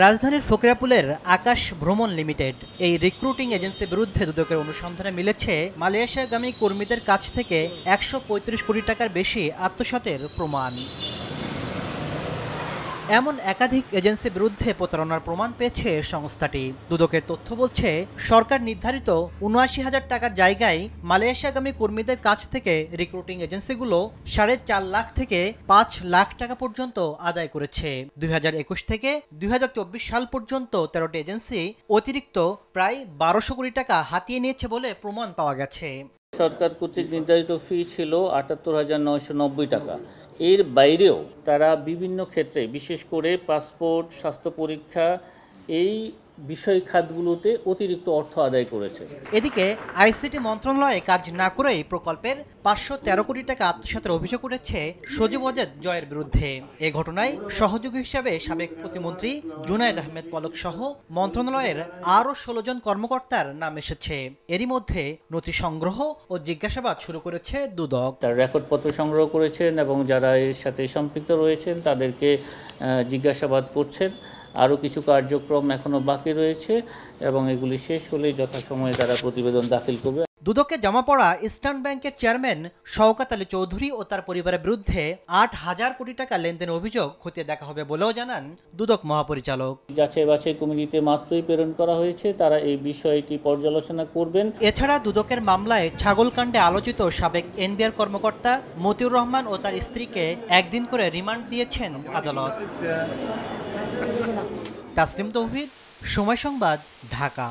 রাজধানীর ফকিরাপুলের আকাশ ভ্রমণ লিমিটেড এই রিক্রুটিং এজেন্সির বিরুদ্ধে দুদকের অনুসন্ধানে মিলেছে মালয়েশিয়াগামী কর্মীদের কাছ থেকে ১৩৫ কোটি টাকার বেশি আত্মসাতের প্রমাণ। এমন একাধিক এজেন্সির বিরুদ্ধে প্রতারণার প্রমাণ পেয়েছে সংস্থাটি। দুদকের তথ্য বলছে, সরকার নির্ধারিত ৭৯,০০০ টাকার জায়গায় মালয়েশিয়াগামী কর্মীদের কাছ থেকে রিক্রুটিং এজেন্সিগুলো ৪.৫ লাখ থেকে ৫ লাখ টাকা পর্যন্ত আদায় করেছে। ২০২১ থেকে ২০২৪ সাল পর্যন্ত ১৩টি এজেন্সি অতিরিক্ত প্রায় ১২০০ কোটি টাকা হাতিয়ে নিয়েছে বলে প্রমাণ পাওয়া গেছে। সরকার কর্তৃক নির্ধারিত ফি ছিল ৭৮,৯৯০ টাকা। এর বাইরেও তারা বিভিন্ন ক্ষেত্রে, বিশেষ করে পাসপোর্ট, স্বাস্থ্য পরীক্ষা, এই বিষয় খাতগুলোতে অতিরিক্ত অর্থ আদায় করেছে। এদিকে আইসিটি মন্ত্রণালয়ে কাজ না করেই প্রকল্পের ৫১৩ কোটি টাকা আত্মসাতের অভিযোগ উঠেছে সজীব ওয়াজেদ জয়ের বিরুদ্ধে। এ ঘটনায় সহযোগী হিসাবে সাবেক প্রতিমন্ত্রী জুনায়েদ আহমেদ পলক সহ মন্ত্রণালয়ের আরও ১৬ জন কর্মকর্তার নাম এসেছে। এরই মধ্যে নথি সংগ্রহ ও জিজ্ঞাসাবাদ শুরু করেছে দুদক। তার রেকর্ডপত্র সংগ্রহ করেছেন এবং যারা এর সাথে সম্পৃক্ত রয়েছেন তাদেরকে জিজ্ঞাসাবাদ করছেন। আরও কিছু কার্যক্রম এখনো বাকি রয়েছে এবং এগুলি শেষ হলেই যথাসময়ে তারা প্রতিবেদন দাখিল করবে। দুদকে জমা পড়া ইস্টার্ন ব্যাংকের চেয়ারম্যান শওকত আলী চৌধুরী ও তার পরিবারের বিরুদ্ধে ৮,০০০ কোটি টাকা লেনদেনের অভিযোগ খতিয়ে দেখা হবে বলেও জানান দুদক মহাপরিচালক। যাচাই বাছাই কমিটিতে মাত্রই প্রেরণ করা হয়েছে, তারা এই বিষয়টি পর্যালোচনা করবেন। এছাড়া দুদকের মামলায় ছাগলকাণ্ডে আলোচিত সাবেক এনবিআর কর্মকর্তা মতিউর রহমান ও তার স্ত্রীকে ১ দিন করে রিমান্ড দিয়েছেন আদালত। তাসলিম তৌহিদ, সময় সংবাদ, ঢাকা।